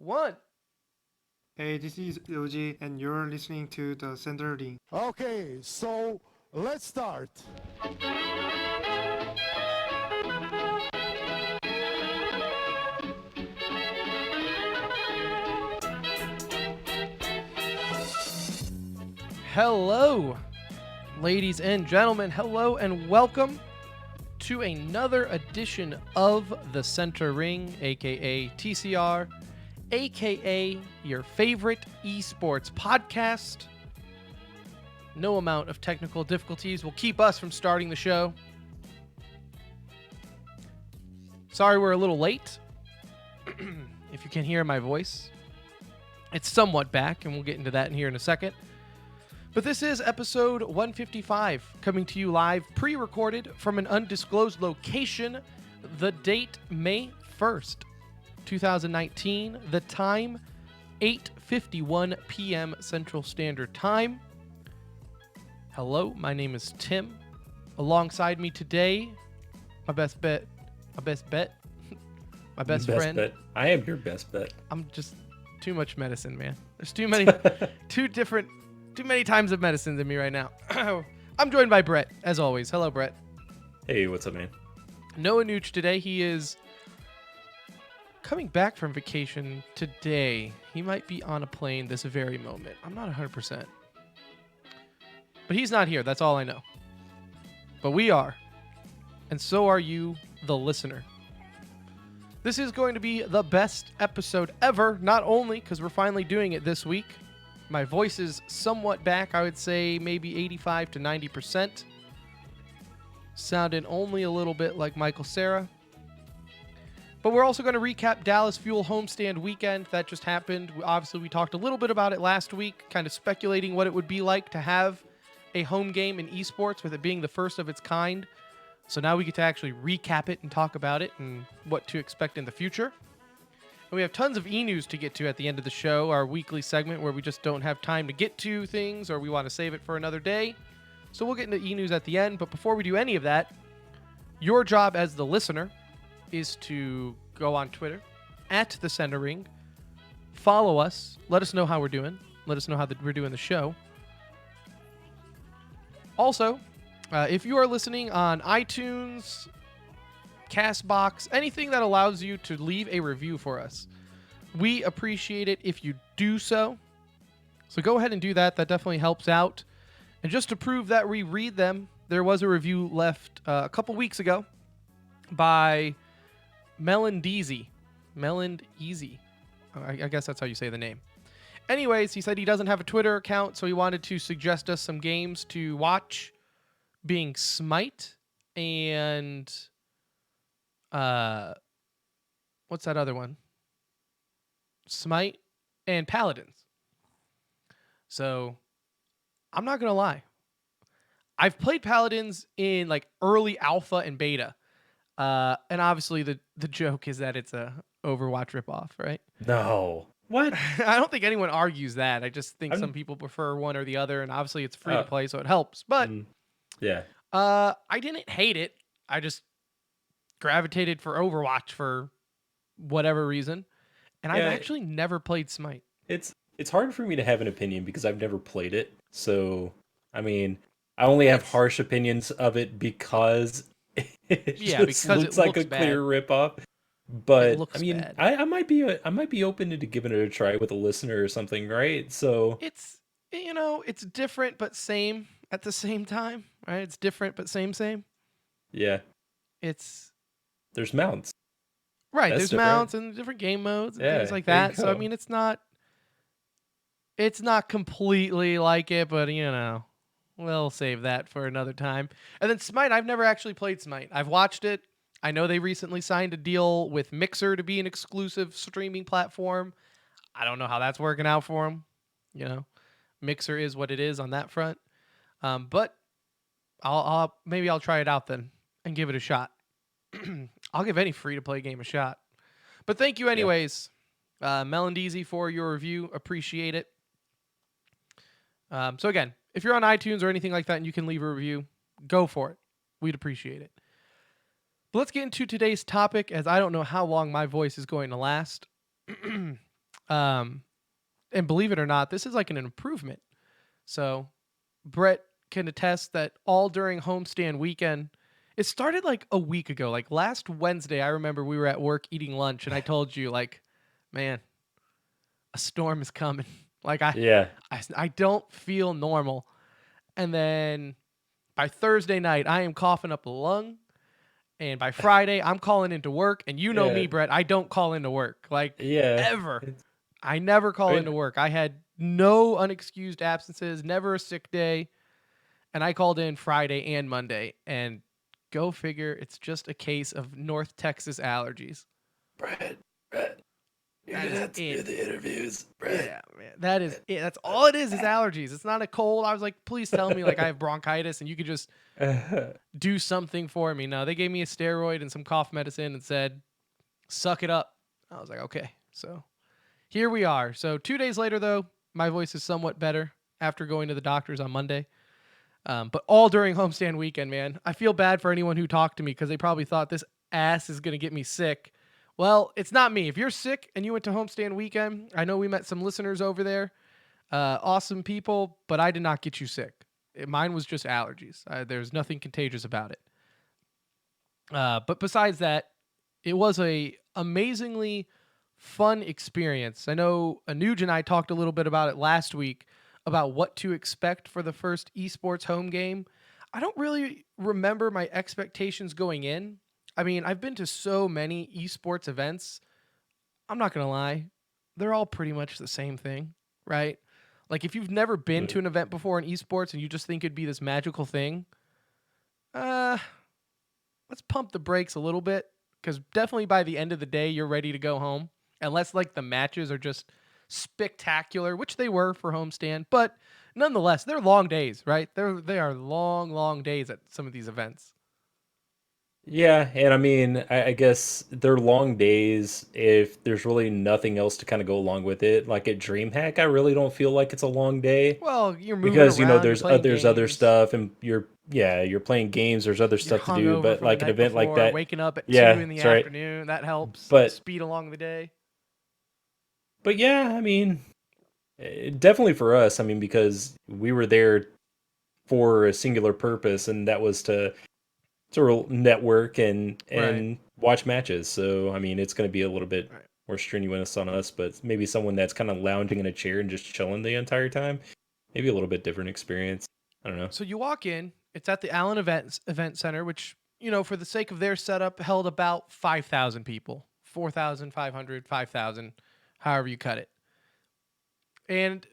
One. Hey, this is Yoji, and you're listening to the Center Link. Okay, so let's start. Hello, ladies and gentlemen. Hello and welcome to another edition of the Center Ring, aka TCR, aka your favorite esports podcast. No amount of technical difficulties will keep us from starting the show. Sorry we're a little late. If you can hear my voice, it's somewhat back, and we'll get into that in here in a second. But this is episode 155, coming to you live, pre-recorded from an undisclosed location. The date, May 1st, 2019. The time, 8:51 p.m. Central Standard Time. Hello, my name is Tim. Alongside me today, my best bet, my best friend. Bet. I am your best bet. I'm just too much medicine, man. There's too many times of medicines in me right now. I'm joined by Brett, as always. Hello, Brett. Hey, what's up, man? Noah Nooch today. He is coming back from vacation today. He might be on a plane this very moment. I'm not 100%. But he's not here. That's all I know. But we are. And so are you, the listener. This is going to be the best episode ever, not only because we're finally doing it this week. My voice is somewhat back, I would say maybe 85 to 90%. Sounding only a little bit like Michael Cera. But we're also going to recap Dallas Fuel homestand weekend that just happened. Obviously, we talked a little bit about it last week, kind of speculating what it would be like to have a home game in esports with it being the first of its kind. So now we get to actually recap it and talk about it and what to expect in the future. And we have tons of e-news to get to at the end of the show, our weekly segment where we just don't have time to get to things or we want to save it for another day. So we'll get into e-news at the end. But before we do any of that, your job as the listener is to go on Twitter, at the Center Ring, follow us, let us know how we're doing, let us know how we're doing the show. Also, if you are listening on iTunes, Castbox, anything that allows you to leave a review for us, we appreciate it if you do so. So go ahead and do that. That definitely helps out. And just to prove that we read them, there was a review left a couple weeks ago by Melandeezy. Melandeezy. I guess that's how you say the name. Anyways, he said he doesn't have a Twitter account, so he wanted to suggest us some games to watch, being Smite and what's that other one? Smite and Paladins. So I'm not gonna lie, I've played Paladins in like early alpha and beta, and obviously the joke is that it's a Overwatch ripoff, right? No. What? I don't think anyone argues that. I just think I'm- some people prefer one or the other, and obviously it's free to play, so it helps. But Yeah. I didn't hate it. I just gravitated for Overwatch for whatever reason, and I've Yeah. actually never played Smite. It's hard for me to have an opinion because I've never played it. So, I mean, I only have harsh opinions of it because it Yeah, just because it looks like looks a clear bad. ripoff. But looks I mean, bad. I might be open to giving it a try with a listener or something, right? So, It's it's different but same at the same time, right? It's different but same. yeah, It's there's mounts. right. That's There's different. mounts and different game modes and things Yeah, like there you that. So I go. mean, it's not completely like it, but we'll save that for another time. And then Smite, I've never actually played Smite. I've watched it. I know they recently signed a deal with Mixer to be an exclusive streaming platform. I don't know how that's working out for them. Mixer is what it is on that front. But maybe I'll try it out then and give it a shot. I'll give any free to play game a shot. But thank you anyways, Melandeezy, for your review. Appreciate it. So again, if you're on iTunes or anything like that and you can leave a review, go for it. We'd appreciate it. But let's get into today's topic, as I don't know how long my voice is going to last. Um, and believe it or not, this is like an improvement. So Brett can attest that all during homestand weekend, it started like a week ago. Like last Wednesday, I remember we were at work eating lunch, and I told you, like, man, a storm is coming. Like Yeah. I don't feel normal. And then by Thursday night, I am coughing up a lung. And by Friday, I'm calling into work. And you know Yeah. me, Brett, I don't call into work. Like Yeah. ever. I never I call mean, into work. I had no unexcused absences, never a sick day. And I called in Friday and Monday. And go figure, it's just a case of North Texas allergies. Brett, you're That gonna is have to do it. the interviews, Brett. Yeah, man. That is it. That's all it is allergies. It's not a cold. I was like, please tell me like I have bronchitis and you could just do something for me. No, they gave me a steroid and some cough medicine and said, suck it up. I was like, okay. So here we are. So 2 days later, though, my voice is somewhat better after going to the doctors on Monday. But all during homestand weekend, man. I feel bad for anyone who talked to me because they probably thought this ass is going to get me sick. Well, it's not me. If you're sick and you went to homestand weekend, I know we met some listeners over there. Awesome people, but I did not get you sick. Mine was just allergies. There's nothing contagious about it. But besides that, it was a amazingly fun experience. I know Anuj and I talked a little bit about it last week about what to expect for the first esports home game. I don't really remember my expectations going in. I mean, I've been to so many esports events. I'm not going to lie. They're all pretty much the same thing, right? Like if you've never been to an event before in esports and you just think it'd be this magical thing, uh let's pump the brakes a little bit because definitely by the end of the day you're ready to go home unless like the matches are just spectacular, which they were for homestand, but nonetheless they're long days, right? They are long days at some of these events. Yeah, and I mean, I guess they're long days if there's really nothing else to kind of go along with it. Like at DreamHack, I really don't feel like it's a long day Well, you're moving because around, you're there's playing there's other games, stuff and you're playing games. There's other you're stuff to do, hungover but from the like an night event like before, that, waking up at 2 yeah, in the that's right. afternoon, that helps But speed along the day. but yeah, I mean, definitely for us. I mean, because we were there for a singular purpose, and that was to sort of network and Right. watch matches. So I mean, it's going to be a little bit Right. more strenuous on us, but maybe someone that's kind of lounging in a chair and just chilling the entire time, maybe a little bit different experience. I don't know. So you walk in, it's at the Allen Event Center, which, for the sake of their setup, held about 5,000 people. 4,500, 5,000, however you cut it. And,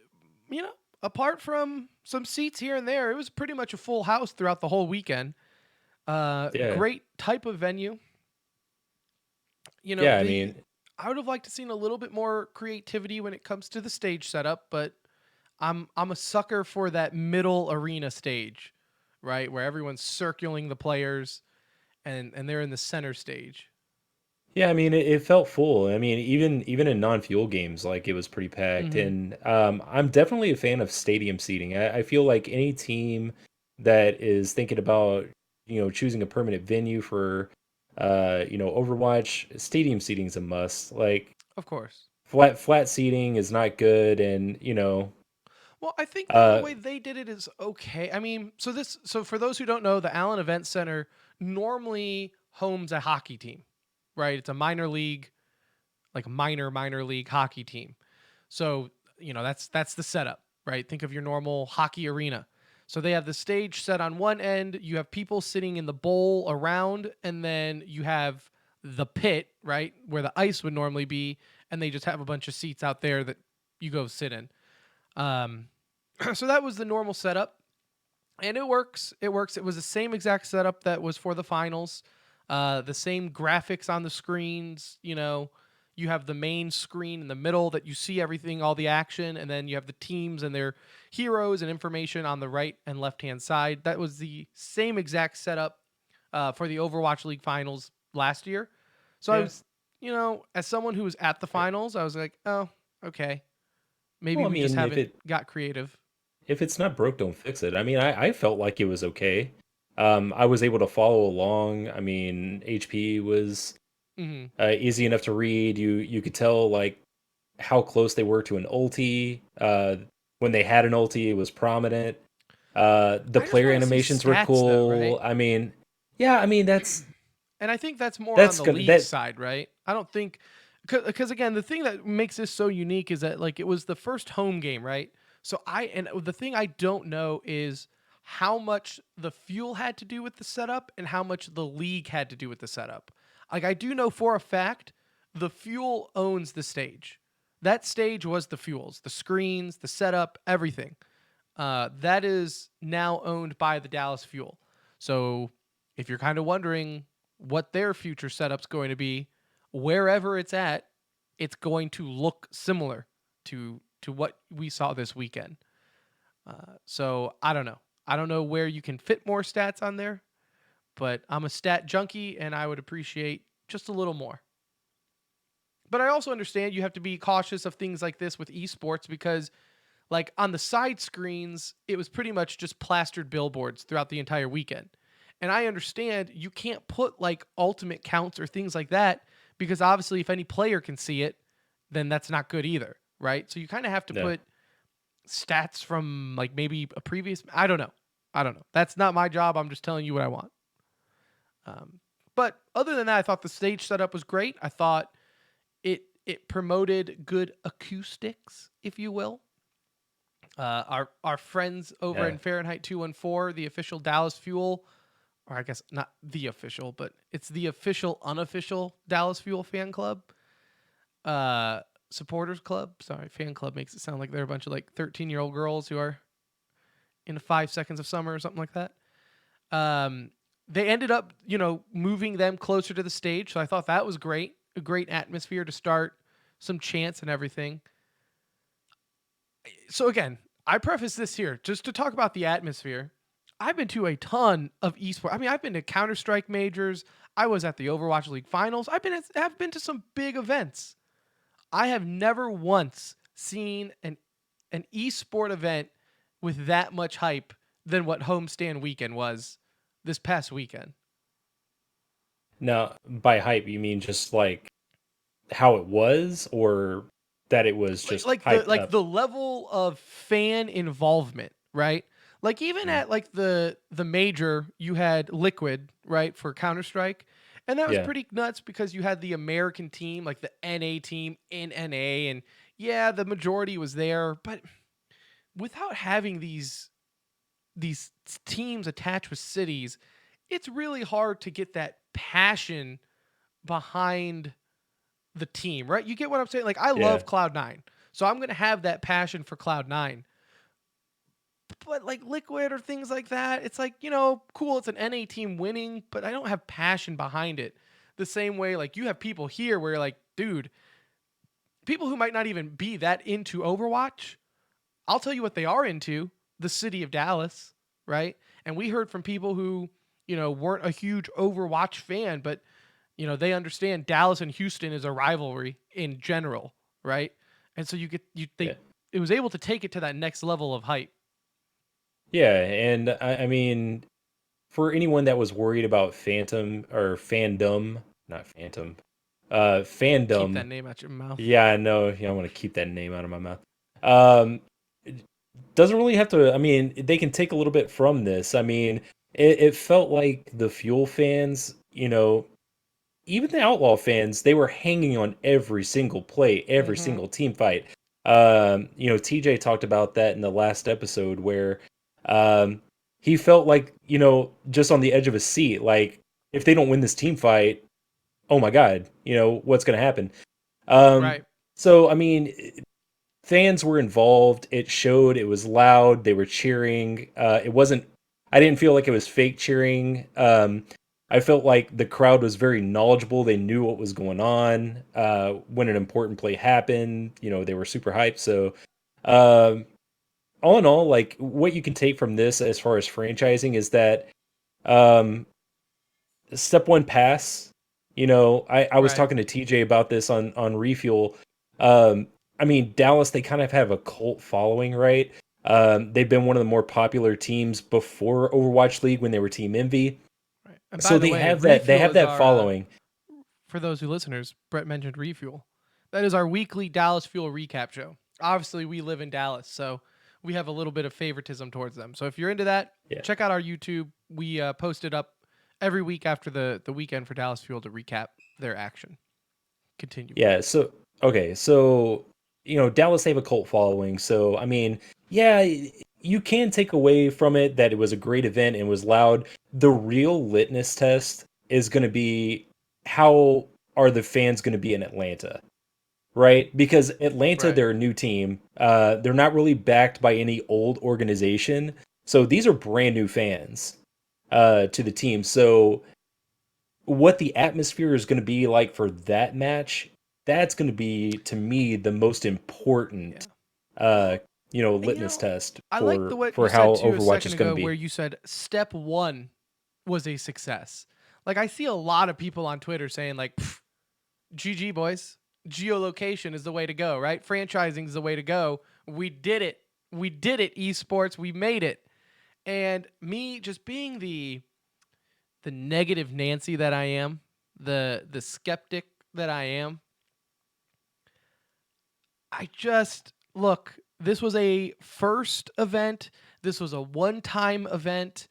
apart from some seats here and there, it was pretty much a full house throughout the whole weekend. Yeah, Great type of venue. You know, yeah. I the mean, I would have liked to seen a little bit more creativity when it comes to the stage setup, but I'm a sucker for that middle arena stage, right? Where everyone's circling the players and they're in the center stage. yeah. I mean, it felt full. I mean, even in non-fuel games, like it was pretty packed. Mm-hmm. And I'm definitely a fan of stadium seating. I feel like any team that is thinking about choosing a permanent venue for Overwatch, stadium seating is a must. Like Of course. flat seating is not good, and Well, I think the uh way they did it is okay. I mean, so for those who don't know, the Allen Event Center normally homes a hockey team, right? It's a minor league, like minor league hockey team. So, that's the setup, right? Think of your normal hockey arena. So they have the stage set on one end, you have people sitting in the bowl around, and then you have the pit, right, where the ice would normally be, and they just have a bunch of seats out there that you go sit in. Um, so that was the normal setup, and it works. It works. It was the same exact setup that was for the finals. The same graphics on the screens. You have the main screen in the middle that you see everything, all the action, and then you have the teams and their heroes and information on the right and left hand side. That was the same exact setup for the Overwatch League finals last year. So I yeah. was, as someone who was at the finals, I was like, oh, okay. Maybe Well, I we just mean, haven't got creative. if it's not broke, don't fix it. I mean, I felt like it was okay. I was able to follow along. I mean, HP was Hmm. easy enough to read. You could tell like how close they were to an ulti. When they had an ulti, it was prominent. The I just player want to see animations were stats though, cool. right? I mean, yeah, I mean And I think that's more on that's the gonna league that side, right? I don't think because again, the thing that makes this so unique is that like it was the first home game, right? So and the thing I don't know is how much the fuel had to do with the setup and how much the league had to do with the setup. Like I do know for a fact the fuel owns the stage. That stage was the fuels, the screens, the setup, everything. That is now owned by the Dallas Fuel. So if you're kind of wondering what their future setup's going to be, wherever it's at, it's going to look similar to what we saw this weekend. So I don't know. I don't know where you can fit more stats on there, but I'm a stat junkie and I would appreciate just a little more. But I also understand you have to be cautious of things like this with esports because like on the side screens, it was pretty much just plastered billboards throughout the entire weekend. And I understand you can't put like ultimate counts or things like that because obviously if any player can see it, then that's not good either, right? So you kind of have to no. put stats from like maybe a previous I don't know. I don't know. That's not my job. I'm just telling you what I want. But other than that, I thought the stage setup was great. I thought it promoted good acoustics, if you will. Our friends over Yeah. in Fahrenheit 214, the official Dallas Fuel, or I guess not the official, but it's the official unofficial Dallas Fuel fan club, uh, supporters club. Sorry, fan club makes it sound like they're a bunch of like 13-year-old girls who are into 5 seconds of summer or something like that. Um, they ended up, moving them closer to the stage, so I thought that was great. A great atmosphere to start, some chants and everything. So again, I preface this here just to talk about the atmosphere. I've been to a ton of esports. I mean, I've been to Counter Strike majors. I was at the Overwatch League finals. Have been to some big events. I have never once seen an esport event with that much hype than what Homestand Weekend was this past weekend. Now, by hype, you mean just like how it was, or that it was like just like the hyped like up? the level of fan involvement, right? Like even Mm. at like the major, you had Liquid, right, for Counter Strike, and that was Yeah, pretty nuts because you had the American team, like the NA team in NA, and yeah, the majority was there, but without having these teams attached with cities, it's really hard to get that passion behind the team, right? You get what I'm saying? Like I yeah, love Cloud9. So I'm going to have that passion for Cloud9. But like Liquid or things like that, it's like, cool, it's an NA team winning, but I don't have passion behind it. The same way like you have people here where you're like, dude, people who might not even be that into Overwatch, I'll tell you what they are into, the city of Dallas, right? And we heard from people who, weren't a huge Overwatch fan, but they understand Dallas and Houston is a rivalry in general, right? And so you get you yeah, they it was able to take it to that next level of hype. yeah. And I mean, for anyone that was worried about Phantom or fandom, not Phantom, Keep that fandom. name out your mouth. Yeah, I know. Yeah, I want to keep that name out of my mouth. Um, it doesn't really have to. I mean, they can take a little bit from this. I mean, it felt like the Fuel fans, even the Outlaw fans, they were hanging on every single play, every Mm-hmm. single team fight. TJ talked about that in the last episode where um, he felt like, just on the edge of his seat. Like, if they don't win this team fight, oh my God, what's going to happen? Um, Right. so, I mean, fans were involved. It showed. It was loud. They were cheering. It wasn't. I didn't feel like it was fake cheering. I felt like the crowd was very knowledgeable. They knew what was going on. When an important play happened, they were super hyped. So, um, all in all, like what you can take from this as far as franchising is that um, step one pass. I was Right. talking to TJ about this on Refuel. Um, I mean, Dallas, they kind of have a cult following, right? They've been one of the more popular teams before Overwatch League when they were Team Envy. Right. And by So the they way, have that Refuel is that our following. for those who listeners, Brett mentioned Refuel. That is our weekly Dallas Fuel recap show. Obviously, we live in Dallas, so we have a little bit of favoritism towards them. So if you're into that, Yeah. check out our YouTube. We post it up every week after the weekend for Dallas Fuel to recap their action. Continue. Yeah. So okay. So Dallas they have a cult following. So I mean, yeah, you can take away from it that it was a great event and was loud. The real litmus test is going to be how are the fans going to be in Atlanta, right? Because Atlanta, Right. they're a new team. They're not really backed by any old organization. So these are brand new fans to the team. So what the atmosphere is going to be like for that match, that's going to be to me the most Yeah. important Well, and litmus test I like the for what you said how too a Overwatch second is going to ago, where be. you said step one was a success. Like I see a lot of people on Twitter saying like, "GG boys, geolocation is the way to go, right? Franchising is the way to go. We did it. We did it. Esports, we made it." And me just being the negative Nancy that I am, the skeptic that I am, I just look, this was a first event. This was a one-time event.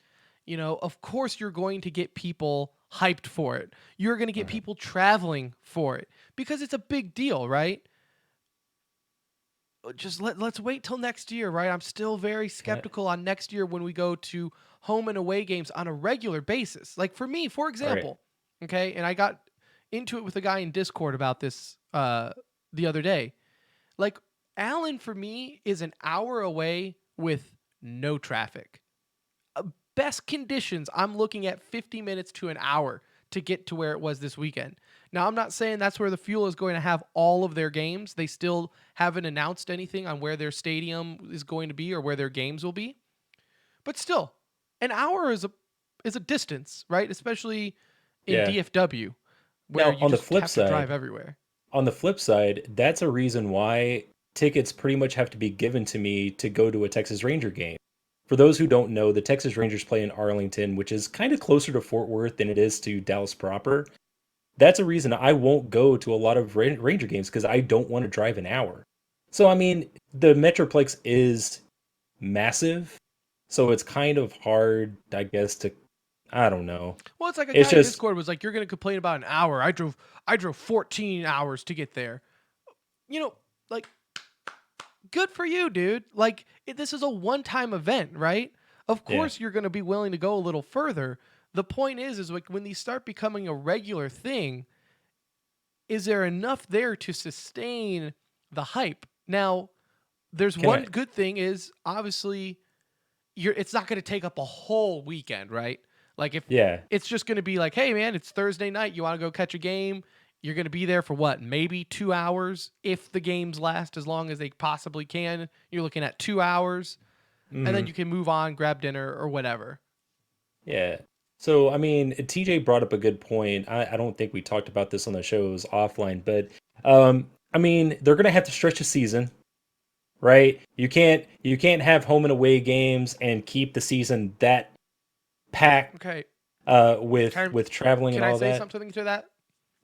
Of course you're going to get people hyped for it. You're going to get Mhm. people traveling for it because it's a big deal, right? Just let's wait till next year, right? I'm still very Can I, skeptical on next year when we go to home and away games on a regular basis. Like for me, for all right. example, okay, and I got into it with a guy in Discord about this the other day. Like Allen for me is an hour away with no traffic. Best conditions, I'm looking at 50 minutes to an hour to get to where it was this weekend. Now, I'm not saying that's where the Fuel is going to have all of their games. They still haven't announced anything on where their stadium is going to be or where their games will be. But still, an hour is a distance, right? Especially in Yeah. DFW where Now you just have to drive everywhere. on the flip side, that's a reason why tickets pretty much have to be given to me to go to a Texas Ranger game. For those who don't know, the Texas Rangers play in Arlington, which is kind of closer to Fort Worth than it is to Dallas proper. That's a reason I won't go to a lot of Ranger games because I don't want to drive an hour. So I mean, the Metroplex is massive, so it's kind of hard, I guess, to I don't know. Well, it's like a It's guy in just Discord was like, "You're going to complain about an hour. I drove 14 hours to get there." You know, like good for you, dude. Like this is a one-time event, right? Of yeah, course you're going to be willing to go a little further. The point is like when these start becoming a regular thing, is there enough there to sustain the hype? Now, there's can one I? good thing is obviously it's not going to take up a whole weekend, right? Like if Yeah, it's just going to be like, "Hey man, it's Thursday night, you want to go catch a game?" You're going to be there for what? Maybe 2 hours if the games last as long as they possibly can. You're looking at 2 hours and then hmm you can move on, grab dinner or whatever. yeah. So I mean, TJ brought up a good point. I don't think we talked about this on the shows offline, but I mean, they're gonna have to stretch a season, right? You can't have home and away games and keep the season that packed Okay. with Can with traveling and can I all say that. something to that?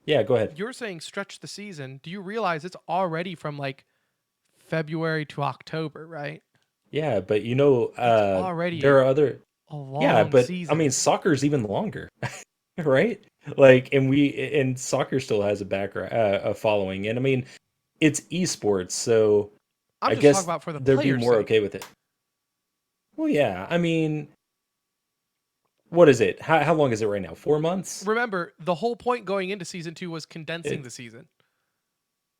Yeah, go ahead. You're saying stretch the season. Do you realize it's already from like February to October, right? Yeah, but It's already there are other. a Yeah, long but I mean, season. soccer's even longer, right? Like, and soccer still has a background, a following, and I mean, it's esports, so I'm I just talking guess about for the they'd be players' more sake. okay with it. Well, yeah, I mean, what is it? How long is it right now? 4 months? Remember, the whole point going into season 2 was condensing It, the season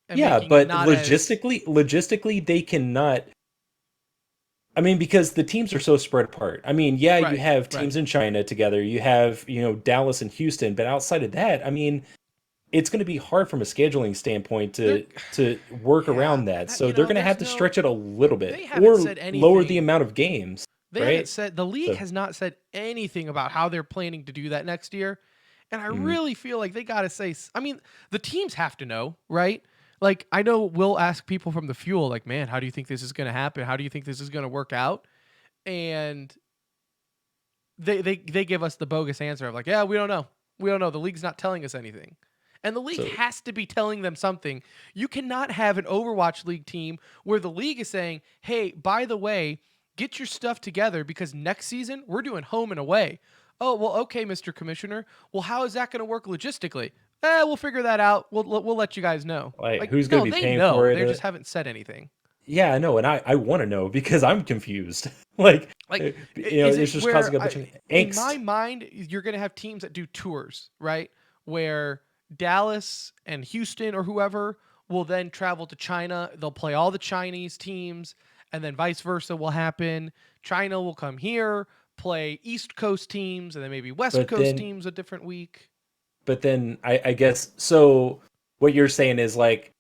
and yeah, making it but not as logistically, they cannot. I mean, because the teams are so spread apart. I mean, yeah, you right, have right. teams in China together, you have, Dallas and Houston, but outside of that, I mean, it's going to be hard from a scheduling standpoint There to work yeah, around that. that, So they're going to have there's to no stretch it a little bit they haven't or said lower the anything. amount of games, They haven't right? said the league So, has not said anything about how they're planning to do that next year. And I mm, really feel like they got to say I mean, the teams have to know, right? Like I know we'll ask people from the Fuel like, "Man, how do you think this is going to happen? How do you think this is going to work out?" And they give us the bogus answer of like, "Yeah, we don't know. We don't know. The league's not telling us anything." And the league So has to be telling them something. You cannot have an Overwatch League team where the league is saying, hey, by the way, get your stuff together because next season we're doing home and away. Oh, well, okay, Mr. Commissioner. Well, how is that going to work logistically? We'll figure that out. We'll let you guys know. like, Like, who's going no, to be they paying for know. it? They just haven't said anything. Yeah, I know, and I want to know because I'm confused. Like, Like, is it's it just where causing a bunch of in my angst. mind, you're going to have teams that do tours, right? Where Dallas and Houston or whoever will then travel to China. They'll play all the Chinese teams, and then vice versa will happen. China will come here, play East Coast teams, and then maybe West But Coast then, teams a different week. I guess so. What you're saying is like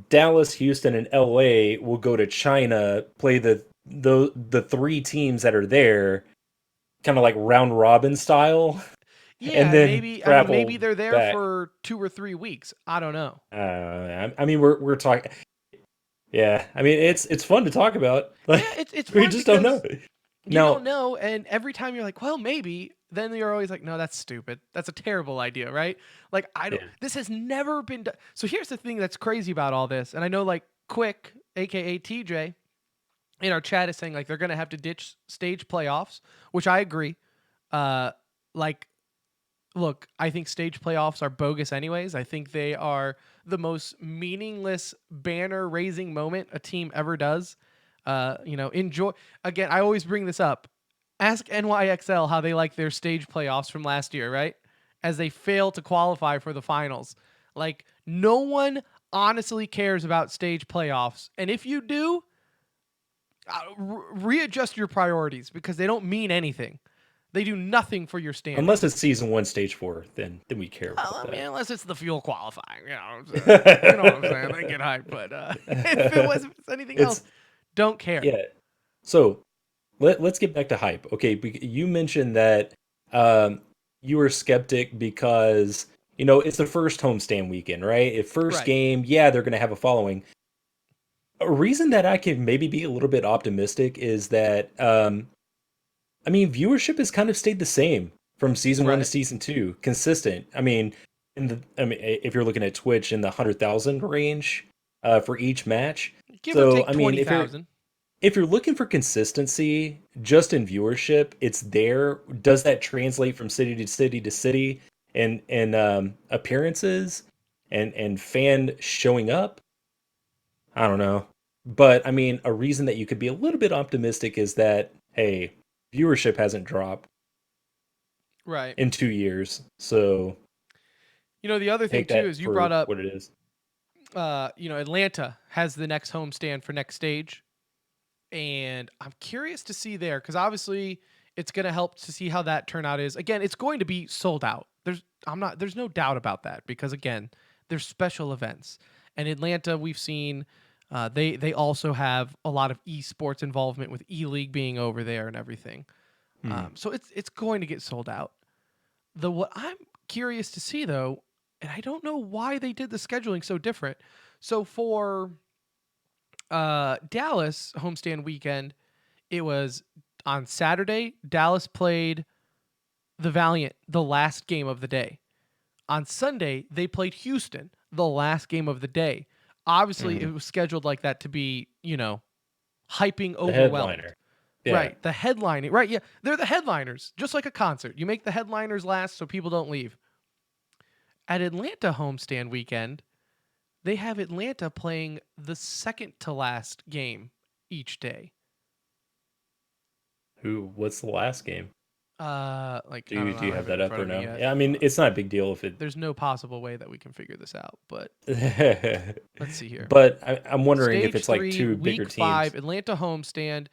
Dallas, Houston, and LA will go to China, play the three teams that are there, kind of like round robin style, and Yeah, and then maybe maybe travel they're there back. for 2 or 3 weeks. I don't know. I mean, we're talking. Yeah, I mean, it's fun to talk about. Yeah, Like, it's we fun just don't know. because you don't Now, know, and every time you're like, well, maybe, then you're always like, no, that's stupid. That's a terrible idea, right? Like, I don't. yeah, This has never been done. So here's the thing that's crazy about all this, and I know like Quick, aka TJ, in our chat is saying like they're gonna have to ditch stage playoffs, which I agree. Uh, like, look, I think stage playoffs are bogus anyways. I think they are the most meaningless banner raising moment a team ever does. Enjoy again, I always bring this up. Ask NYXL how they like their stage playoffs from last year, right? As they fail to qualify for the finals. Like no one honestly cares about stage playoffs. And if you do, readjust your priorities because they don't mean anything. They do nothing for your unless standings. it's season one, stage four, then we care Well, about I mean, that. unless it's the fuel qualifying, you know what I'm saying. They get hyped, but if it's anything else, It's don't care. yeah. So let's get back to hype. Okay, you mentioned that um, you were skeptic because it's the first homestand weekend, right? If first Right. game, yeah, they're going to have a following. A reason that I can maybe be a little bit optimistic is that I mean viewership has kind of stayed the same from season one to Right. season two, consistent. I mean, if you're looking at Twitch in the 100,000 range for each match. Give or So take I mean, if you're 20,000. if you're looking for consistency just in viewership, it's there. Does that translate from city to city to city and appearances and fan showing up? I don't know. But I mean, a reason that you could be a little bit optimistic is that hey, viewership hasn't dropped Right. in 2 years. So The other thing take too that is you brought for up, what it is. Atlanta has the next homestand for next stage, and I'm curious to see there because obviously it's going to help to see how that turnout is. Again, it's going to be sold out. There's no doubt about that because again, there's special events, and Atlanta we've seen. They also have a lot of esports involvement with E League being over there and everything. Hmm. So it's going to get sold out. What I'm curious to see though, and I don't know why they did the scheduling so different. So for Dallas homestand weekend, it was on Saturday. Dallas played the Valiant, the last game of the day. On Sunday, they played Houston, the last game of the day. Obviously, Hmm. it was scheduled like that to be, hyping The overwhelmed. headliner. Yeah. Right. The headlining. Right. Yeah. They're the headliners, just like a concert. You make the headliners last so people don't leave. At Atlanta homestand weekend, they have Atlanta playing the second to last game each day. What's the last game? Like Do I you don't know, do I you don't have have it that in up front or of me no? yet. Yeah, I mean, it's not a big deal if it There's no possible way that we can figure this out, but let's see here. but I'm wondering if Stage it's like 3, two bigger week 5, teams. Atlanta homestand.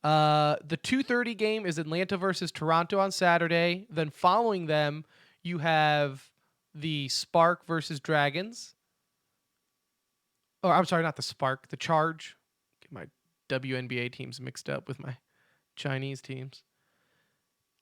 The 2:30 game is Atlanta versus Toronto on Saturday. Then following them, you have the Spark versus Dragons. Or I'm sorry, not the Spark, the Charge. Get my WNBA teams mixed up with my Chinese teams.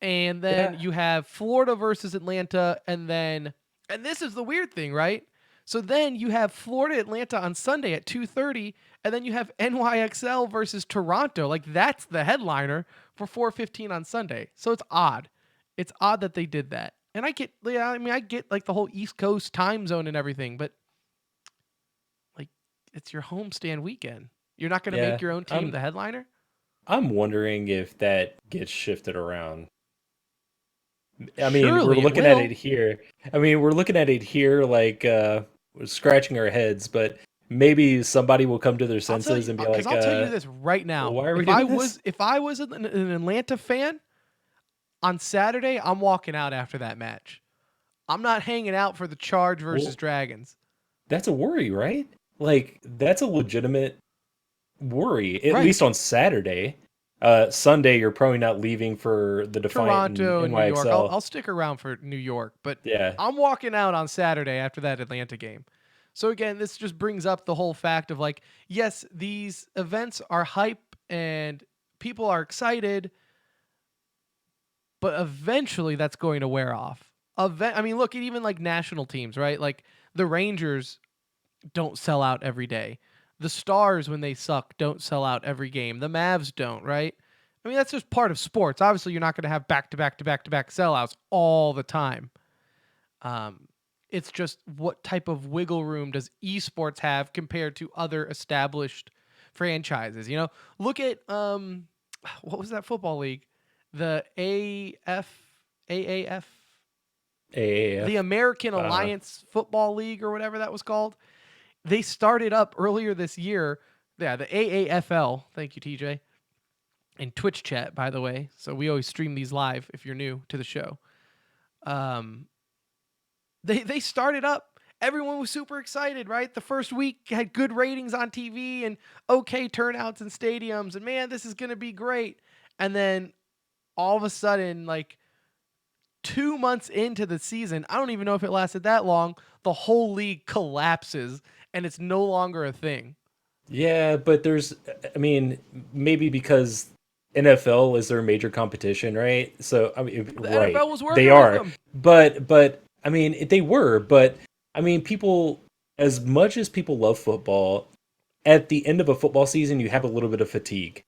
And then Yeah. you have Florida versus Atlanta, and this is the weird thing, right? So then you have Florida Atlanta on Sunday at 2:30, and then you have NYXL versus Toronto. Like that's the headliner for 4:15 on Sunday. So it's odd. It's odd that they did that. And I get like the whole East Coast time zone and everything, but like it's your homestand weekend. You're not going to Yeah, make your own team I'm the headliner? I'm wondering if that gets shifted around. I mean, we're Surely it looking at it will. here. I mean, we're looking at it here like we're scratching our heads, but maybe somebody will come to their I'll tell senses you and be cuz like, I'll tell you this right now. why are we doing this? If I was an Atlanta fan on Saturday, I'm walking out after that match. I'm not hanging out for the Charge versus Well, Dragons. that's a worry, right? Like, that's a legitimate worry, at Right. least on Saturday. Sunday, you're probably not leaving for the Defiant and Toronto and New York. NYXL. I'll stick around for New York, but Yeah, I'm walking out on Saturday after that Atlanta game. So again, this just brings up the whole fact of like, yes, these events are hype and people are excited, but eventually that's going to wear off. I mean, look at even like national teams, right? Like the Rangers don't sell out every day. The Stars, when they suck, don't sell out every game. The Mavs don't, right? I mean, that's just part of sports. Obviously, you're not going to have back to back to back to back sellouts all the time. Um, it's just what type of wiggle room does esports have compared to other established franchises? You know, look at what was that football league? The AAF, the AAF. American Uh, Alliance Football League or whatever that was called. They started up earlier this year. Yeah, the AAFL. Thank you, TJ. And Twitch chat, by the way. So we always stream these live if you're new to the show. Um, they started up. Everyone was super excited, right? The first week had good ratings on TV and okay turnouts in stadiums, and man, this is gonna be great. And then all of a sudden, like 2 months into the season, I don't even know if it lasted that long, the whole league collapses and it's no longer a thing. yeah, but I mean, maybe because NFL is their major competition, right? So, I mean, The right, NFL was they working with are, them. but I mean, they were, but I mean, people, as much as people love football, at the end of a football season, you have a little bit of fatigue.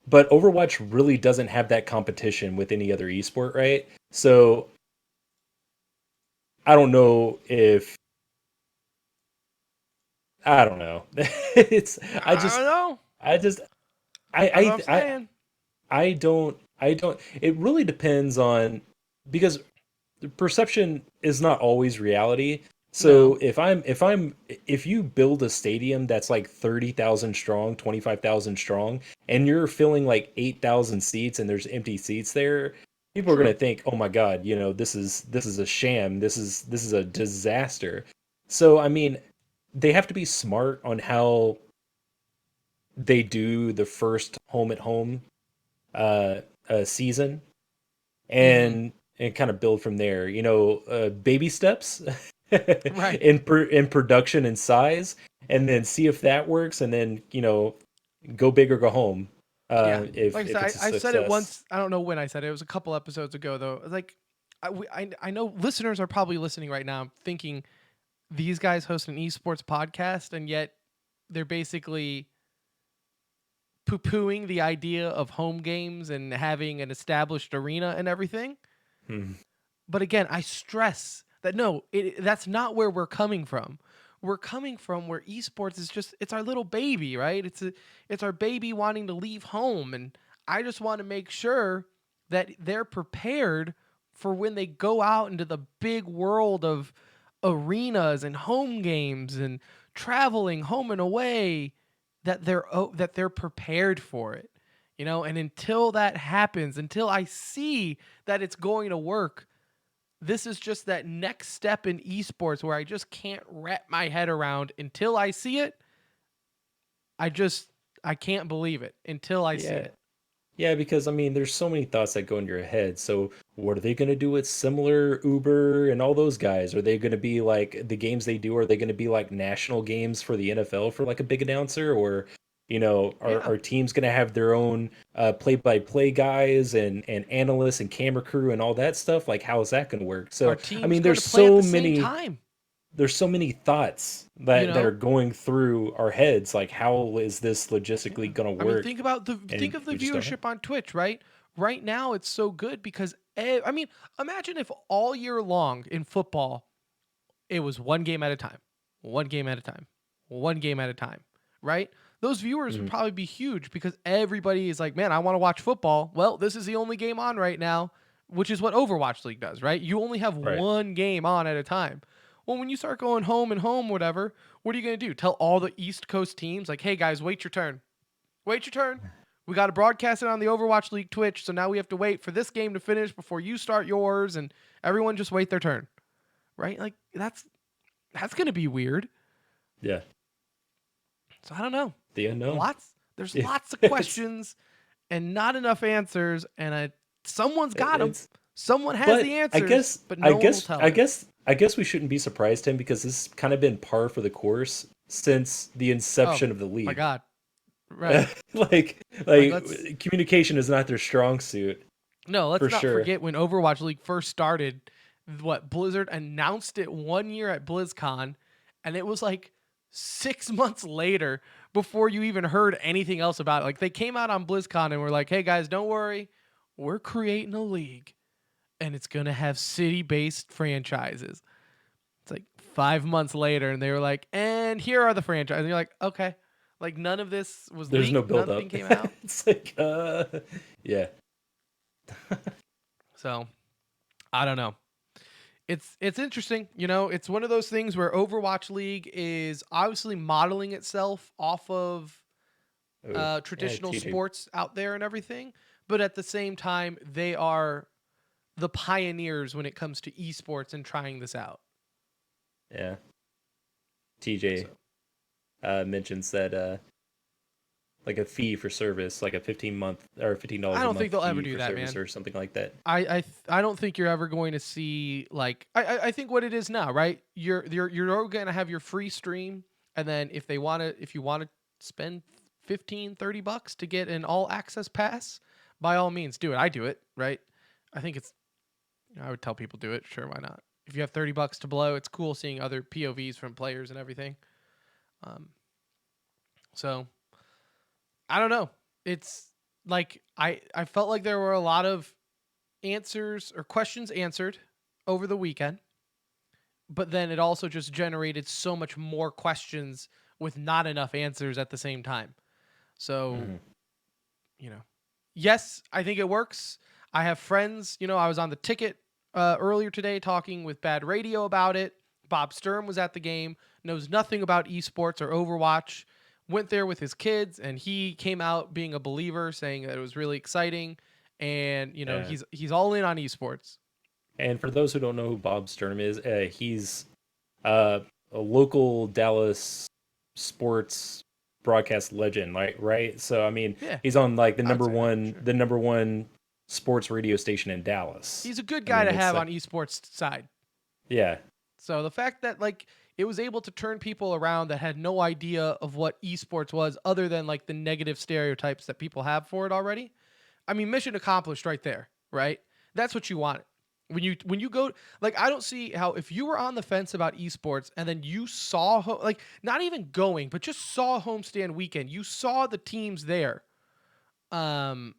But Overwatch really doesn't have that competition with any other esport, right? So I don't know if I don't know. it's I I just don't know. I just That's what I'm I saying. I don't it really depends on because the perception is not always reality. No. So if you build a stadium that's like 30,000 strong, 25,000 strong, and you're filling like 8,000 seats and there's empty seats there, people are going True. to think, "Oh my God, this is a sham. This is a disaster." So I mean, they have to be smart on how they do the first home at home uh, season Mm-hmm. and kind of build from there. Baby steps Right. in production and size, and then see if that works, and then go big or go home. Yeah. Like I If said, it's a I said it success. once. I don't know when I said it. It was a couple episodes ago, though. Like, I know listeners are probably listening right now thinking these guys host an esports podcast, and yet they're basically poo pooing the idea of home games and having an established arena and everything. Hmm. But again, I stress that no, that's not where we're coming from. We're coming from where esports is just it's our little baby, right? It's our baby wanting to leave home, and I just want to make sure that they're prepared for when they go out into the big world of arenas and home games and traveling home and away that they're prepared for it. You know, and until that happens, until I see that it's going to work, this is just that next step in esports where I just can't wrap my head around until I see it. I just I can't believe it until I see Yeah. it. Yeah, because I mean, there's so many thoughts that go into your head. So, what are they going to do with similar Uber and all those guys? Are they going to be like the games they do? Are they going to be like national games for the NFL for like a big announcer? Or, Yeah. are teams going to have their own play-by-play guys and analysts and camera crew and all that stuff? Like, how is that going to work? Are So, I teams mean, going to play at the same time? there's so many thoughts You that are know? going through our heads. Like, how is this Yeah. logistically going to I mean, work? think of the And we just don't know. viewership on Twitch, right? Right now it's so good because I mean, imagine if all year long in football, it was one game at a time, one game at a time, one game at a time, right? Those viewers would Mhm. probably be huge because everybody is like, man, I want to watch football. Well, this is the only game on right now, which is what Overwatch League does, right? You only have Right. one game on at a time. Well, when you start going home and home, whatever, what are you going to do? Tell all the East Coast teams, like, hey, guys, wait your turn. Wait your turn. We got to broadcast it on the Overwatch League Twitch, so now we have to wait for this game to finish before you start yours, and everyone just wait their turn, right? Like, that's going to be weird. Yeah. So I don't know. The unknown. There's Yeah. lots of questions and not enough answers, and someone's got them. It's Someone has but the I answers, guess but no one will tell us. I guess we shouldn't be surprised, Tim, because this has kind of been par for the course since the inception of the league. My God, right? like let's communication is not their strong suit. no, let's for not sure. forget when Overwatch League first started. What Blizzard announced it 1 year at BlizzCon, and it was like 6 months later before you even heard anything else about it. Like they came out on BlizzCon and were like, "Hey guys, don't worry, we're creating a league, and it's gonna have city-based franchises." It's like 5 months later, and they were like, "And here are the franchises." And you're like, "Okay." Like none of this was There's no leaked, build nothing up. came out. It's like yeah. So I don't know. It's interesting, you know. It's one of those things where Overwatch League is obviously modeling itself off of Oh, yeah, traditional TJ. sports out there and everything, but at the same time, they are the pioneers when it comes to esports and trying this out. Yeah. TJ So mentions that like a fee for service, like a 15-month or $15 I a don't month think they'll ever fee do for that, service man. or something like that. I don't think you're ever going to see like I think what it is now, right? You're going to have your free stream, and then if you want to spend 15-30 bucks to get an all access pass, by all means do it. I do it, right? I think I would tell people do it. Sure, why not? If you have 30 bucks to blow, it's cool seeing other POVs from players and everything. Um, so I don't know. It's like I felt like there were a lot of answers or questions answered over the weekend, but then it also just generated so much more questions with not enough answers at the same time. So, Mhm. you know, yes, I think it works. I have friends, I was on the ticket earlier today talking with Bad Radio about it. Bob Sturm was at the game, knows nothing about esports or Overwatch, went there with his kids, and he came out being a believer, saying that it was really exciting, and Yeah. he's all in on esports. And for those who don't know who Bob Sturm is, he's a local Dallas sports broadcast legend, like right. So I mean, Yeah, he's on like I would say that for sure. the number one sports radio station in Dallas. He's a good I guy mean, to it's have like on esports side. yeah, So the fact that like it was able to turn people around that had no idea of what esports was other than like the negative stereotypes that people have for it already. I mean, mission accomplished right there, right? That's what you wanted. When you go like I don't see how if you were on the fence about esports and then you saw like not even going, but just saw homestand weekend, you saw the teams there. Um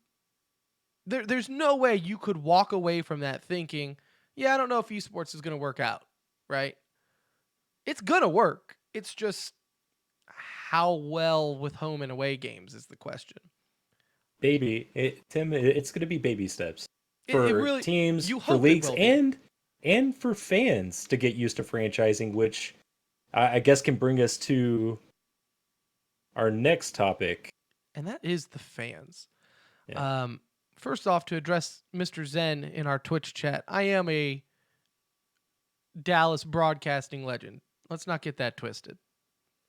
there's no way you could walk away from that thinking, yeah, I don't know if esports is going to work out, right? It's going to work. It's just how well with home and away games is the question. Tim, it's going to be baby steps It for really teams, you for hope it leagues, will be. and for fans to get used to franchising, which I guess can bring us to our next topic. And that is the fans. Yeah. First off, to address Mr. Zen in our Twitch chat, I am a Dallas broadcasting legend. Let's not get that twisted.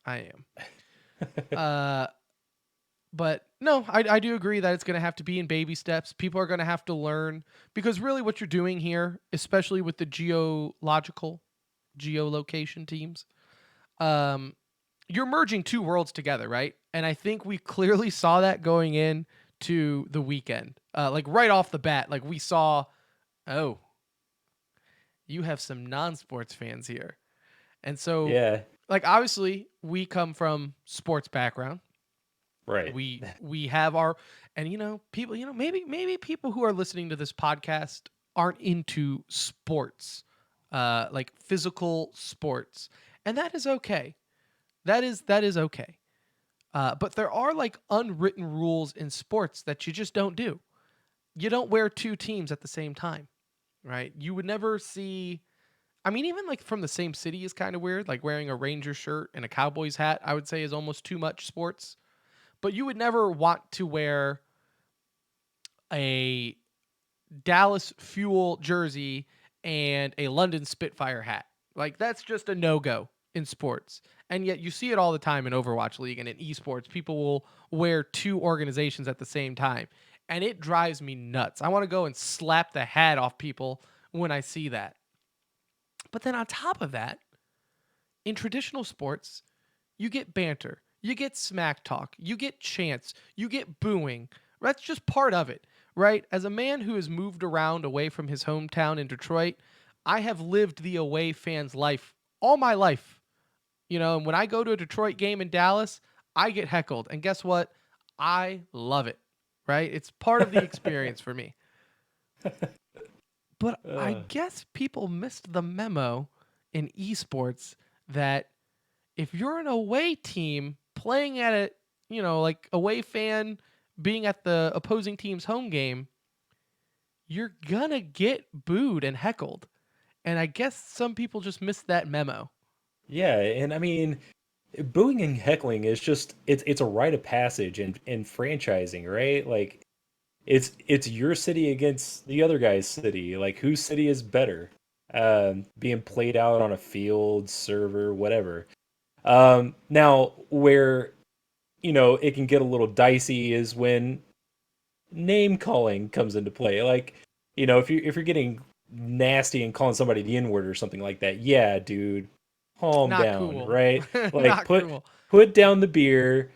I am. But no, I do agree that it's going to have to be in baby steps. People are going to have to learn because really what you're doing here, especially with the geolocation teams, you're merging two worlds together, right? And I think we clearly saw that going in to the weekend. Like right off the bat, like we saw, oh, you have some non-sports fans here. And so, Yeah. like obviously we come from sports background. Right. We have our and people maybe people who are listening to this podcast aren't into sports, like physical sports, and that is okay. That is okay. But there are like unwritten rules in sports that you just don't do. You don't wear two teams at the same time, right? You would never see. I mean, even like from the same city is kind of weird. Like wearing a Ranger shirt and a Cowboys hat, I would say is almost too much sports. But you would never want to wear a Dallas Fuel jersey and a London Spitfire hat. Like that's just a no-go in sports. And yet you see it all the time in Overwatch League and in esports. People will wear two organizations at the same time. And it drives me nuts. I want to go and slap the hat off people when I see that. But then on top of that, in traditional sports, you get banter, you get smack talk, you get chants, you get booing. That's just part of it, right? As a man who has moved around away from his hometown in Detroit, I have lived the away fan's life all my life. And when I go to a Detroit game in Dallas, I get heckled. And guess what? I love it, right? It's part of the experience for me. But I guess people missed the memo in esports that if you're an away team playing at it, like away fan being at the opposing team's home game, you're gonna get booed and heckled. And I guess some people just missed that memo. Yeah, and I mean, booing and heckling is just it's a rite of passage in franchising, right? Like it's your city against the other guy's city. Like whose city is better? Being played out on a field, server, whatever. Now where it can get a little dicey is when name calling comes into play. Like, if you're getting nasty and calling somebody the N-word or something like that, yeah, dude, calm Not down, cool. right? Like Not put cool. put down the beer,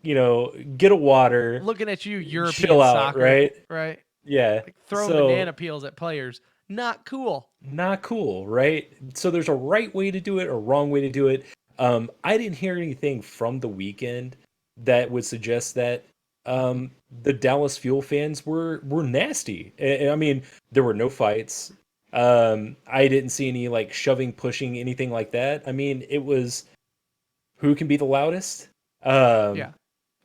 get a water, Looking at you, chill European out, soccer, right? right? Yeah. Like throwing So banana peels at players. Not cool. not cool, right? So there's a right way to do it, a wrong way to do it. I didn't hear anything from the weekend that would suggest that the Dallas Fuel fans were nasty. I mean, there were no fights. I didn't see any like shoving, pushing, anything like that. I mean, it was who can be the loudest, Yeah.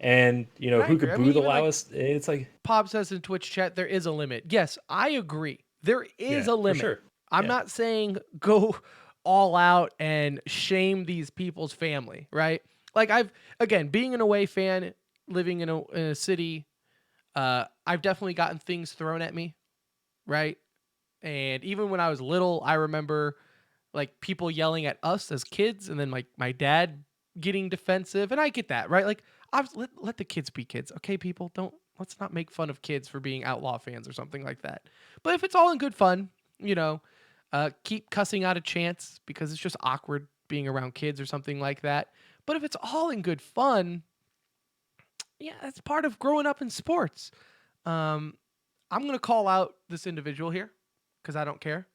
and And I who agree. could I boo mean, the even like loudest. It's like, Pop says in Twitch chat, there is a limit. Yes, I agree. There is yeah, a for limit. sure. I'm Yeah. not saying go all out and shame these people's family, right? Like again, being an away fan, living in a city, I've definitely gotten things thrown at me, right? And even when I was little, I remember like people yelling at us as kids, and then like my dad getting defensive, and I get that, right? Like let the kids be kids, okay? People, don't let's not make fun of kids for being outlaw fans or something like that. But if it's all in good fun, keep cussing out a chance because it's just awkward being around kids or something like that. But if it's all in good fun, yeah, that's part of growing up in sports. Um, I'm gonna call out this individual here because I don't care.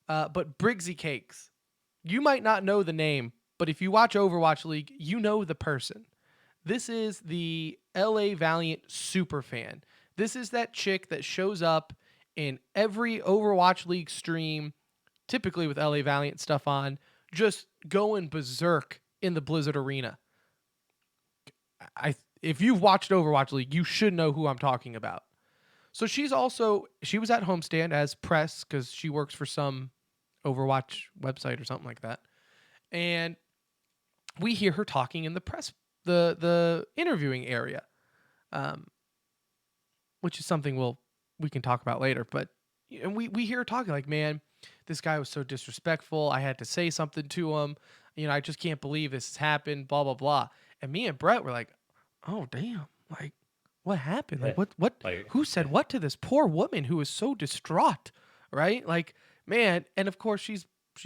But Briggsy Cakes, you might not know the name, but if you watch Overwatch League, you know the person. This is the LA Valiant super fan. This is that chick that shows up in every Overwatch League stream, typically with LA Valiant stuff on, just going berserk in the Blizzard arena. If you've watched Overwatch League, you should know who I'm talking about. So she was at homestand as press because she works for some Overwatch website or something like that. And we hear her talking in the press, the interviewing area, um, which is something we can talk about later. But and we hear her talking like, man, this guy was so disrespectful. I had to say something to him. I just can't believe this has happened. Blah blah blah. And me and Brett were like, oh damn, like what happened? Yeah. Like what? Like, Who said what to this poor woman who was so distraught? Right? Like man, and of course she's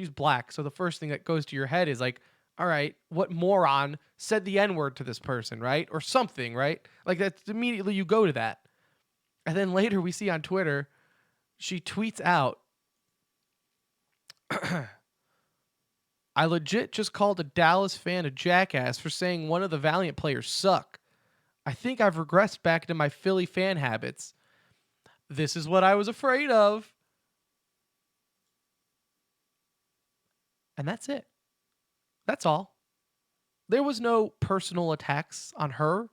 black, so the first thing that goes to your head is like, all right, what moron said the N-word to this person, right? Or something, right? Like that's immediately you go to that. And then later we see on Twitter, she tweets out, I legit just called a Dallas fan a jackass for saying one of the Valiant players suck. I think I've regressed back into my Philly fan habits. This is what I was afraid of. And that's it. That's all. There was no personal attacks on her.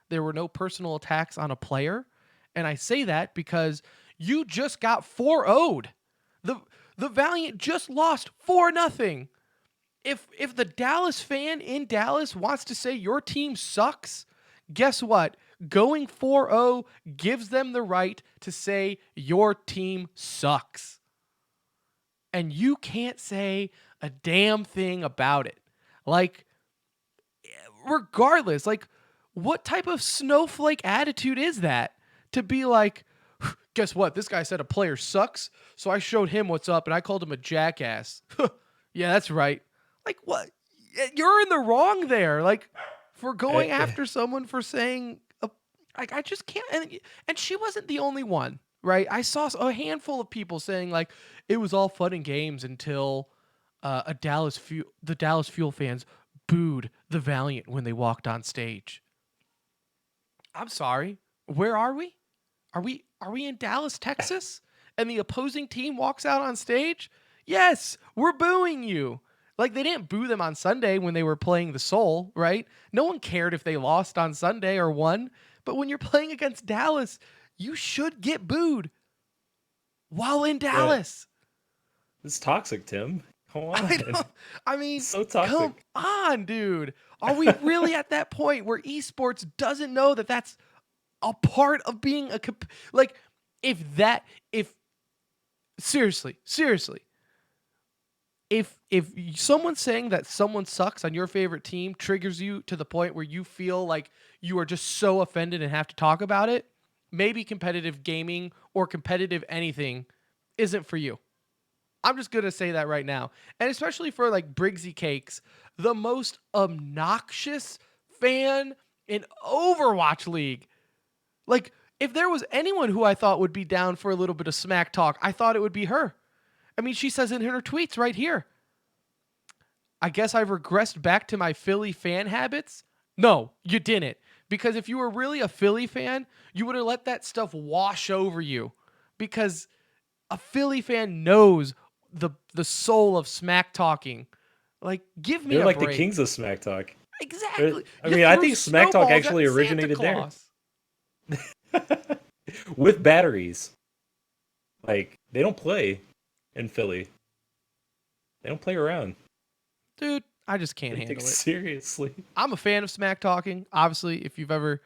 There were no personal attacks on a player. And I say that because you just got 4-0'd. The Valiant just lost 4-0. If the Dallas fan in Dallas wants to say your team sucks, guess what? Going 4-0 gives them the right to say your team sucks. And you can't say a damn thing about it. Like, regardless, like, what type of snowflake attitude is that? To be like, guess what? This guy said a player sucks, so I showed him what's up and I called him a jackass. Yeah, that's right. Like, what? You're in the wrong there. Like, for going after someone for saying, like, I just can't. And she wasn't the only one, right? I saw a handful of people saying, like, it was all fun and games until the Dallas Fuel fans booed the Valiant when they walked on stage. I'm sorry. Where are we? Are we in Dallas, Texas? And the opposing team walks out on stage? Yes, we're booing you. Like, they didn't boo them on Sunday when they were playing the Soul, right? No one cared if they lost on Sunday or won. But when you're playing against Dallas, you should get booed while in Dallas. It's toxic, Tim. Come on. I mean, So toxic. come on, dude. Are we really at that point where esports doesn't know that that's a part of being like, if seriously, if someone's saying that someone sucks on your favorite team triggers you to the point where you feel like you are just so offended and have to talk about it, maybe competitive gaming or competitive anything isn't for you. I'm just going to say that right now. And especially for like Briggsy Cakes, the most obnoxious fan in Overwatch League. Like, if there was anyone who I thought would be down for a little bit of smack talk, I thought it would be her. I mean, she says it in her tweets right here. I guess I've regressed back to my Philly fan habits. No, you didn't. Because if you were really a Philly fan, you would have let that stuff wash over you. Because a Philly fan knows the soul of smack talking. Like, give me They're a like break. the kings of smack talk. Exactly. I You mean, I threw think smack talk snowballs actually at Santa originated there. Claus. With batteries. Like, they don't play in Philly. They don't play around. Dude, I just can't They handle take it. it seriously. I'm a fan of smack talking. Obviously, if you've ever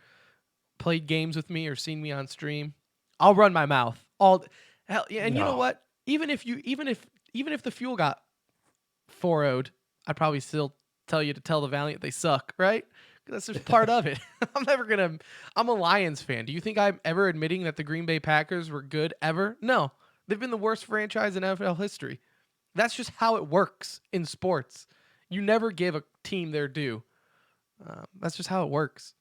played games with me or seen me on stream, I'll run my mouth. Hell yeah, and you know No. what? Even if the fuel got 4-0'd, I'd probably still tell you to tell the Valiant they suck, right? That's just part of it. I'm a Lions fan. Do you think I'm ever admitting that the Green Bay Packers were good ever? No. They've been the worst franchise in NFL history. That's just how it works in sports. You never give a team their due. That's just how it works.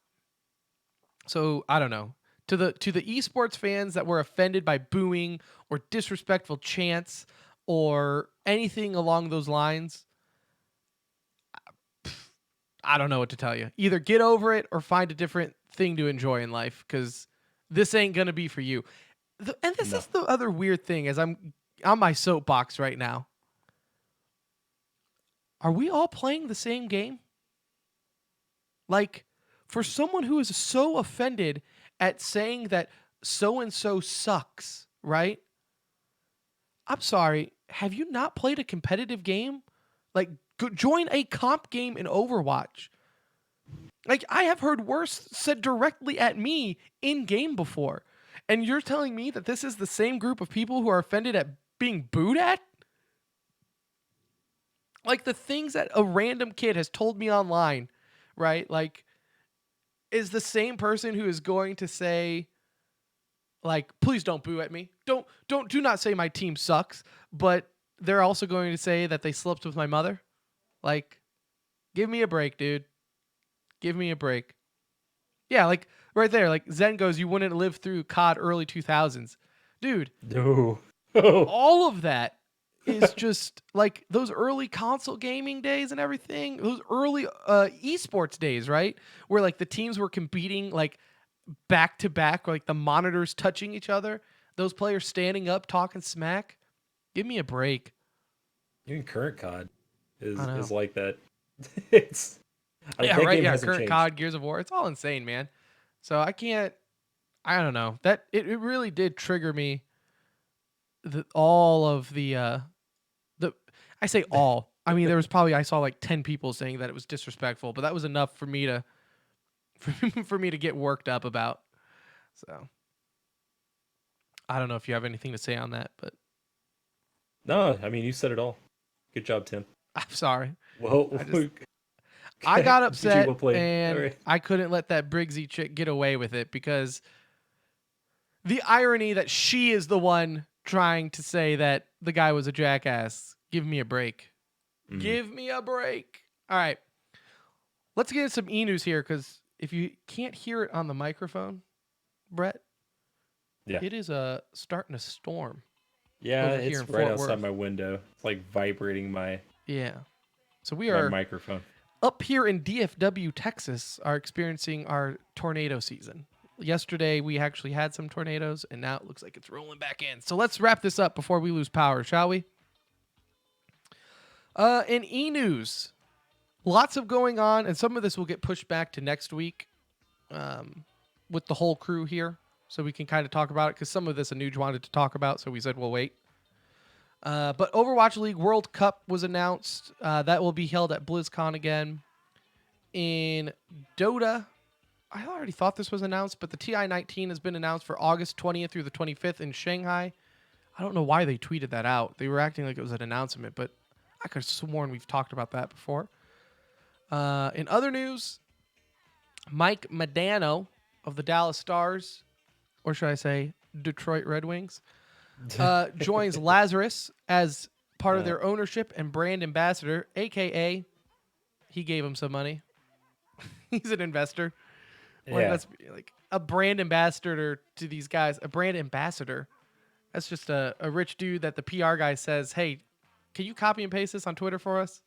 So I don't know. To the esports fans that were offended by booing or disrespectful chants or anything along those lines, I don't know what to tell you. Either get over it or find a different thing to enjoy in life, because this ain't gonna be for you. And this is the other weird thing, as I'm on my soapbox right now. Are we all playing the same game? Like, for someone who is so offended at saying that so and so sucks, right? I'm sorry. Have you not played a competitive game? Like, join a comp game in Overwatch. Like, I have heard worse said directly at me in game before. And you're telling me that this is the same group of people who are offended at being booed at? Like, the things that a random kid has told me online, right? Like, is the same person who is going to say, like, please don't boo at me. Do not say my team sucks, but they're also going to say that they slept with my mother. Like, give me a break, dude. Give me a break. Yeah, like right there, like Zen goes, you wouldn't live through COD early 2000s. Dude, No. all of that is just like those early console gaming days and everything. Those early esports days, right? Where like the teams were competing like back to back, like the monitors touching each other. Those players standing up talking smack. Give me a break. Even current COD. I know. is like that. It's Yeah, that right. game Yeah, hasn't current changed. COD, Gears of War, it's all insane, man. So I can't. I don't know. That it really did trigger me. All of the I say all. I mean, there was probably I saw like 10 people saying that it was disrespectful, but that was enough for me to for me to get worked up about. So I don't know if you have anything to say on that, but No, I mean you said it all. Good job, Tim. I'm sorry. Well, I just I got GG, upset well played. All and right. I couldn't let that Briggsy chick get away with it because the irony that she is the one trying to say that the guy was a jackass. Give me a break. Mm. Give me a break. All right. Let's get some e-news here because if you can't hear it on the microphone, Brett, Yeah. it is starting to storm Yeah, over here it's in right Fort outside Worth. my window. It's like vibrating my Yeah. So we my are microphone. up here in DFW, Texas, are experiencing our tornado season. Yesterday, we actually had some tornadoes, and now it looks like it's rolling back in. So let's wrap this up before we lose power, shall we? In e-news, lots of going on, and some of this will get pushed back to next week with the whole crew here, so we can kind of talk about it, because some of this Anuj wanted to talk about, so we said we'll wait. But Overwatch League World Cup was announced. That will be held at BlizzCon again. In Dota, I already thought this was announced, but the TI-19 has been announced for August 20th through the 25th in Shanghai. I don't know why they tweeted that out. They were acting like it was an announcement, but I could have sworn we've talked about that before. In other news, Mike Modano of the Dallas Stars, or should I say Detroit Red Wings, joins Lazarus as part of their ownership and brand ambassador, a.k.a. he gave him some money. He's an investor. Like, Yeah. that's like a brand ambassador to these guys. A brand ambassador. That's just a rich dude that the PR guy says, hey, can you copy and paste this on Twitter for us?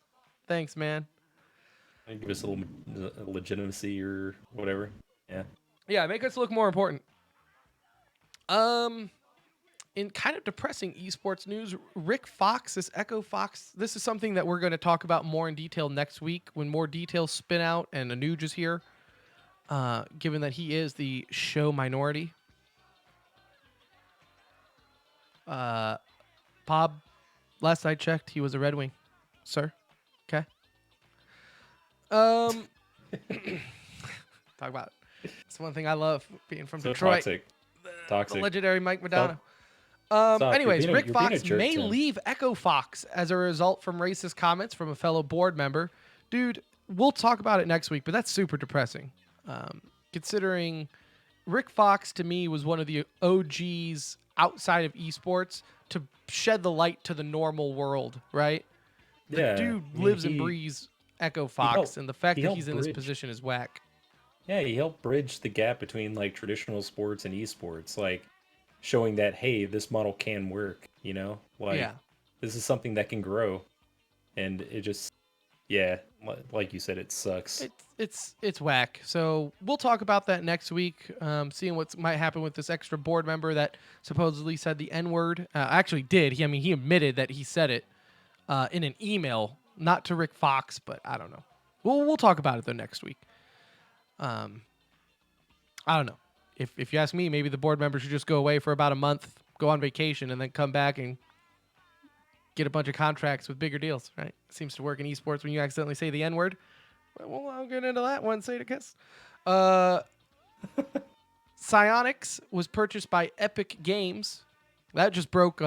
Thanks, man. Give us a little legitimacy or whatever. Yeah. Yeah, make us look more important. In kind of depressing esports news, Rick Fox, this Echo Fox, this is something that we're going to talk about more in detail next week when more details spin out and Anuj is here, given that he is the show minority. Bob, last I checked, he was a Red Wing, sir. Okay. Talk about it. It's one thing I love being from So Detroit. toxic. The Toxic. legendary Mike Madonna. Stop. Anyways, Rick You're being Fox a jerk, may Tim. leave Echo Fox as a result from racist comments from a fellow board member. Dude, we'll talk about it next week, but that's super depressing. Considering Rick Fox, to me, was one of the OGs outside of esports to shed the light to the normal world, right? The Yeah, dude I mean, lives and breathes Echo Fox, helped- and the fact he that helped he's in this bridge. position is whack. Yeah, he helped bridge the gap between like traditional sports and esports, like showing that hey, this model can work, you know? Like Yeah. this is something that can grow. And it just yeah, like you said, it sucks. It's whack. So we'll talk about that next week. Seeing what might happen with this extra board member that supposedly said the N word. Actually, did he admitted that he said it in an email, not to Rick Fox, but I don't know. We'll talk about it though next week. I don't know. If you ask me, maybe the board member should just go away for about a month, go on vacation, and then come back and get a bunch of contracts with bigger deals, right? Seems to work in esports when you accidentally say the N-word. Well, I'll get into that one. Say it, kiss. Psyonix was purchased by Epic Games. That just broke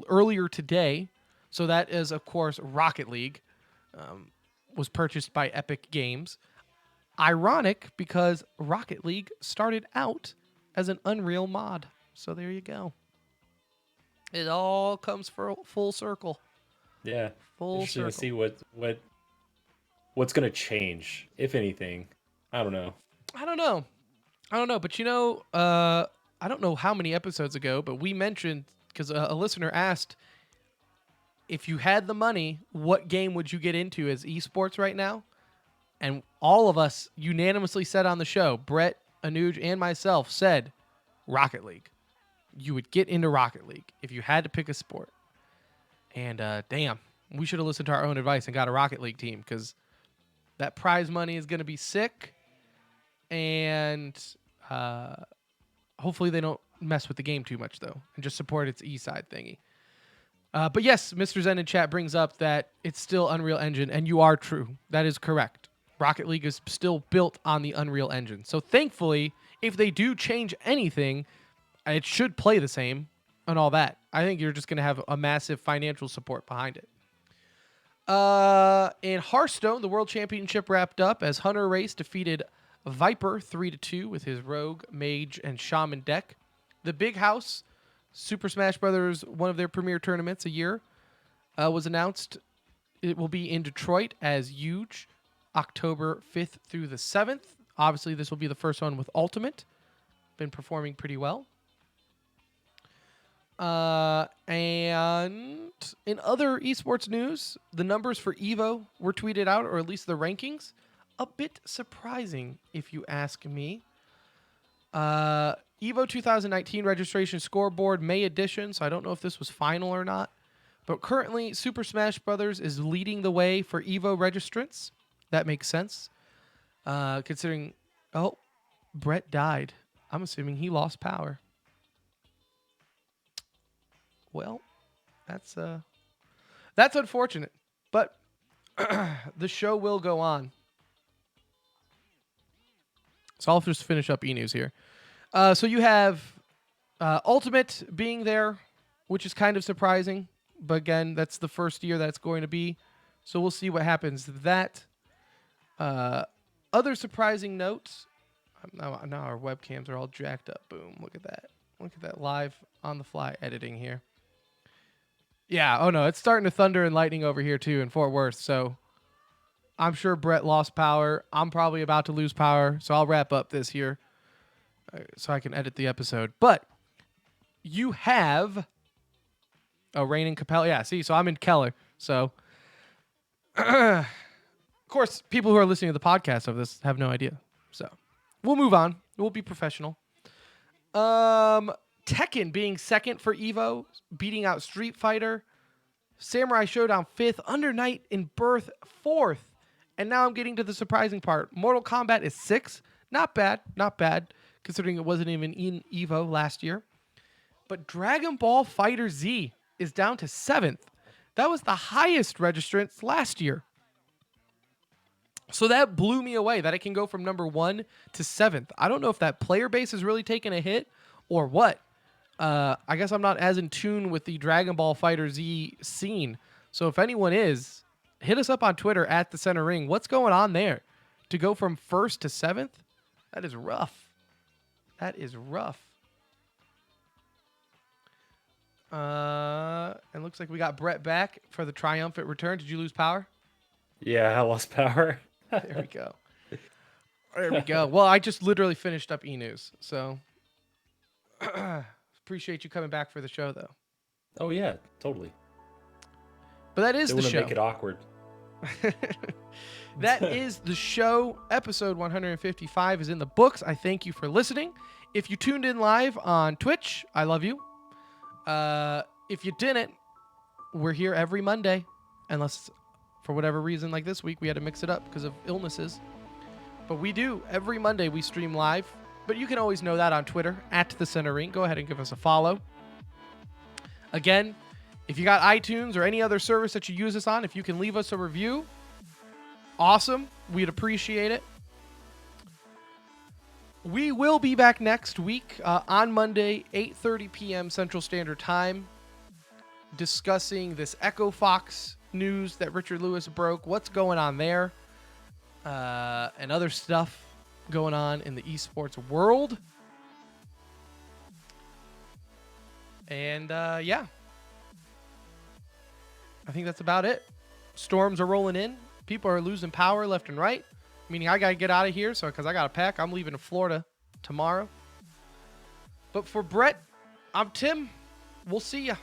earlier today. So that is, of course, Rocket League was purchased by Epic Games. Ironic because Rocket League started out as an Unreal mod. So there you go. It all comes full circle. Yeah. Full Interesting circle. to see what's gonna change, if anything. I don't know. I don't know, but I don't know how many episodes ago, but we mentioned, because a listener asked, if you had the money, what game would you get into as esports right now? And all of us unanimously said on the show, Brett, Anuj, and myself said Rocket League. You would get into Rocket League if you had to pick a sport. And damn, We should have listened to our own advice and got a Rocket League team because that prize money is going to be sick. And hopefully they don't mess with the game too much, though, and just support its eSide thingy. But yes, Mr. Zen in chat brings up that it's still Unreal Engine, and you are true. That is correct. Rocket League is still built on the Unreal Engine. So thankfully, if they do change anything, it should play the same and all that. I think you're just going to have a massive financial support behind it. In Hearthstone, the World Championship wrapped up as Hunter Race defeated Viper 3-2 with his Rogue, Mage, and Shaman deck. The Big House, Super Smash Brothers, one of their premier tournaments a year, was announced. It will be in Detroit as Huge, October 5th through the 7th. Obviously, this will be the first one with Ultimate. Been performing pretty well. And in other esports news, the numbers for EVO were tweeted out, or at least the rankings. A bit surprising, if you ask me. EVO 2019 registration scoreboard, May edition, so I don't know if this was final or not. But currently, Super Smash Brothers is leading the way for EVO registrants. That makes sense. Considering... Oh, Brett died. I'm assuming he lost power. Well, that's unfortunate. But the show will go on. So I'll just finish up e-news here. So you have Ultimate being there, which is kind of surprising. But again, that's the first year that's going to be. So we'll see what happens to that. Other surprising notes. Now our webcams are all jacked up. Boom. Look at that. Look at that live on the fly editing here. Yeah. Oh, no. It's starting to thunder and lightning over here, too, in Fort Worth. So I'm sure Brett lost power. I'm probably about to lose power. So I'll wrap up this here so I can edit the episode. But you have... Oh, rain in Capella. Yeah, see, so I'm in Keller. So, of course, people who are listening to the podcast of this have no idea. So, we'll move on. We'll be professional. Tekken being second for EVO, beating out Street Fighter. Samurai Showdown 5th. Under Night in Birth 4th. And now I'm getting to the surprising part. Mortal Kombat is 6th. Not bad. Not bad, considering it wasn't even in EVO last year. But Dragon Ball Fighter Z is down to 7th. That was the highest registrants last year. So that blew me away that it can go from number 1 to 7th. I don't know if that player base is really taking a hit or what. I guess I'm not as in tune with the Dragon Ball Fighter Z scene. So if anyone is, hit us up on Twitter at The Center Ring. What's going on there? To go from 1st to 7th? That is rough. That is rough. And looks like we got Brett back for the triumphant return. Did you lose power? Yeah, I lost power. There we go. There we go. Well, I just literally finished up e-news, so appreciate you coming back for the show, though. Oh yeah, totally. But that is They the want to show. make it awkward. That is the show. Episode 155 is in the books. I thank you for listening. If you tuned in live on Twitch, I love you. If you didn't, we're here every Monday, unless for whatever reason, like this week, we had to mix it up because of illnesses. But we do. Every Monday we stream live. But you can always know that on Twitter, at The Center Ring. Go ahead and give us a follow. Again, if you got iTunes or any other service that you use us on, if you can leave us a review, awesome. We'd appreciate it. We will be back next week on Monday, 8:30 p.m. Central Standard Time, discussing this Echo Fox news that Richard Lewis broke, what's going on there, and other stuff going on in the esports world. And yeah, I think that's about it. Storms are rolling in. People are losing power left and right. Meaning I got to get out of here, so because I got to pack. I'm leaving to Florida tomorrow. But for Brett, I'm Tim. We'll see ya.